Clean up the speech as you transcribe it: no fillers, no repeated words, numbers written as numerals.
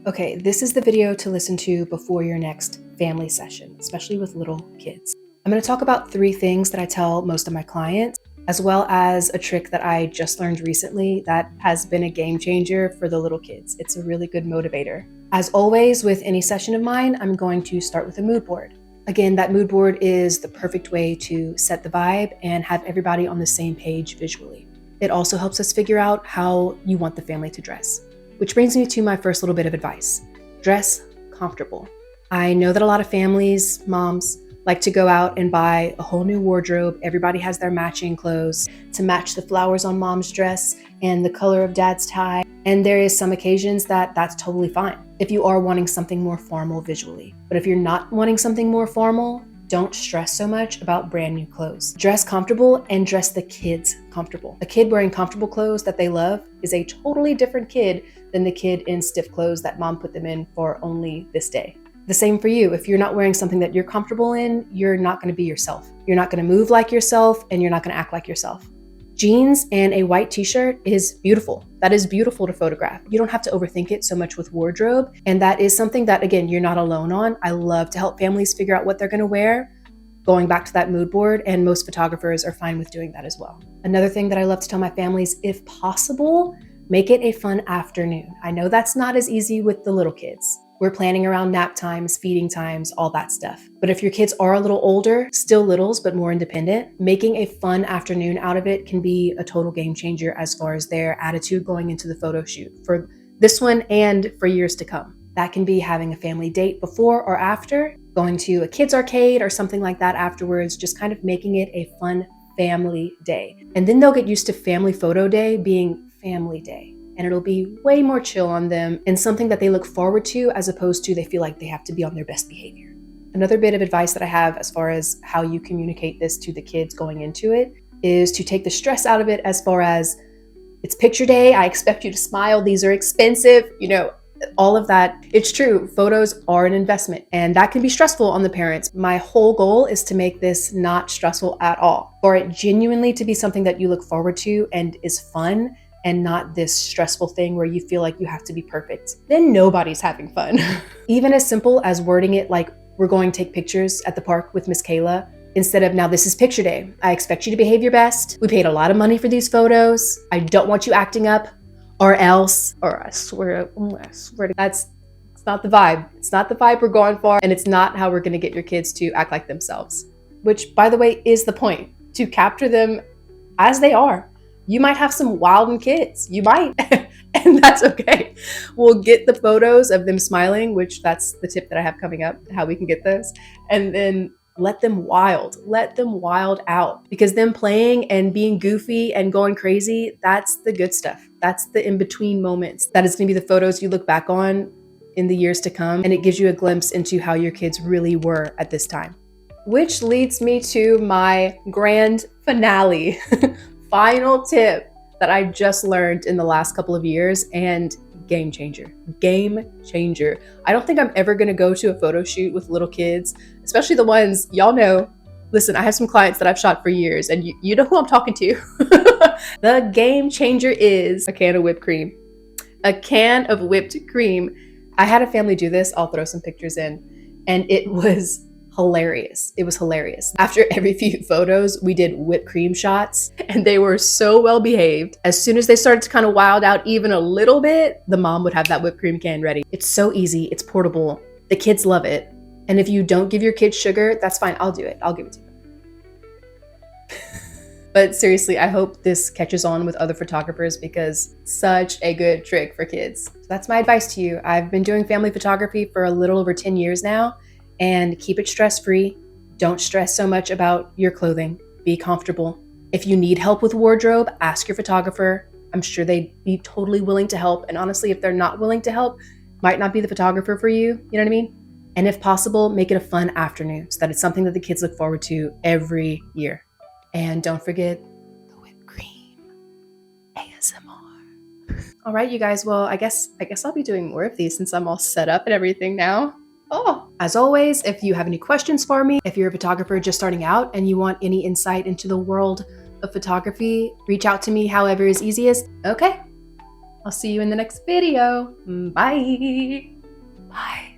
Okay, this is the video to listen to before your next family session, especially with little kids. I'm going to talk about 3 things that I tell most of my clients, as well as a trick that I just learned recently that has been a game changer for the little kids. It's a really good motivator. As always, with any session of mine, I'm going to start with a mood board. Again, that mood board is the perfect way to set the vibe and have everybody on the same page visually. It also helps us figure out how you want the family to dress. Which brings me to my first little bit of advice. Dress comfortable. I know that a lot of families, moms, like to go out and buy a whole new wardrobe. Everybody has their matching clothes to match the flowers on mom's dress and the color of dad's tie. And there is some occasions that's totally fine if you are wanting something more formal visually. But if you're not wanting something more formal, don't stress so much about brand new clothes. Dress comfortable and dress the kids comfortable. A kid wearing comfortable clothes that they love is a totally different kid than the kid in stiff clothes that mom put them in for only this day. The same for you. If you're not wearing something that you're comfortable in, you're not going to be yourself. You're not going to move like yourself, and you're not going to act like yourself. Jeans and a white t-shirt is beautiful. That is beautiful to photograph. You don't have to overthink it so much with wardrobe. And that is something that, again, you're not alone on. I love to help families figure out what they're going to wear, going back to that mood board, and most photographers are fine with doing that as well. Another thing that I love to tell my families, if possible, make it a fun afternoon. I know that's not as easy with the little kids. We're planning around nap times, feeding times, all that stuff. But if your kids are a little older, still littles, but more independent, making a fun afternoon out of it can be a total game changer as far as their attitude going into the photo shoot for this one and for years to come. That can be having a family date before or after, going to a kids arcade or something like that afterwards, just kind of making it a fun family day. And then they'll get used to family photo day being family day. And it'll be way more chill on them and something that they look forward to as opposed to they feel like they have to be on their best behavior. Another bit of advice that I have as far as how you communicate this to the kids going into it is to take the stress out of it as far as it's picture day. I expect you to smile. These are expensive, all of that. It's true. Photos are an investment and that can be stressful on the parents. My whole goal is to make this not stressful at all, for it genuinely to be something that you look forward to and is fun and not this stressful thing where you feel like you have to be perfect. Then nobody's having fun. Even as simple as wording it like we're going to take pictures at the park with Miss Kayla, instead of now this is picture day. I expect you to behave your best. We paid a lot of money for these photos. I don't want you acting up or else, or I swear to that's not the vibe. It's not the vibe we're going for, and it's not how we're gonna get your kids to act like themselves, which by the way is the point, to capture them as they are. You might have some wild kids, you might, and that's okay. We'll get the photos of them smiling, which that's the tip that I have coming up, how we can get those, and then let them wild out, because them playing and being goofy and going crazy, that's the good stuff. That's the in-between moments. That is gonna be the photos you look back on in the years to come, and it gives you a glimpse into how your kids really were at this time. Which leads me to my grand finale. Final tip that I just learned in the last couple of years, and game changer. I don't think I'm ever gonna go to a photo shoot with little kids, especially the ones y'all know. Listen, I have some clients that I've shot for years, and you know who I'm talking to. The game changer is a can of whipped cream. A can of whipped cream. I had a family do this. I'll throw some pictures in, and it was hilarious. It was hilarious. After every few photos, we did whipped cream shots, and they were so well behaved. As soon as they started to kind of wild out even a little bit, the mom would have that whipped cream can ready. It's so easy. It's portable. The kids love it. And if you don't give your kids sugar, that's fine. I'll do it. I'll give it to them. But seriously, I hope this catches on with other photographers because such a good trick for kids. So that's my advice to you. I've been doing family photography for a little over 10 years now. And keep it stress-free. Don't stress so much about your clothing. Be comfortable. If you need help with wardrobe, ask your photographer. I'm sure they'd be totally willing to help. And honestly, if they're not willing to help, might not be the photographer for you. You know what I mean? And if possible, make it a fun afternoon so that it's something that the kids look forward to every year. And don't forget the whipped cream ASMR. All right, you guys. Well, I guess I'll be doing more of these since I'm all set up and everything now. As always, if you have any questions for me, if you're a photographer just starting out and you want any insight into the world of photography, reach out to me however is easiest. Okay, I'll see you in the next video. Bye. Bye.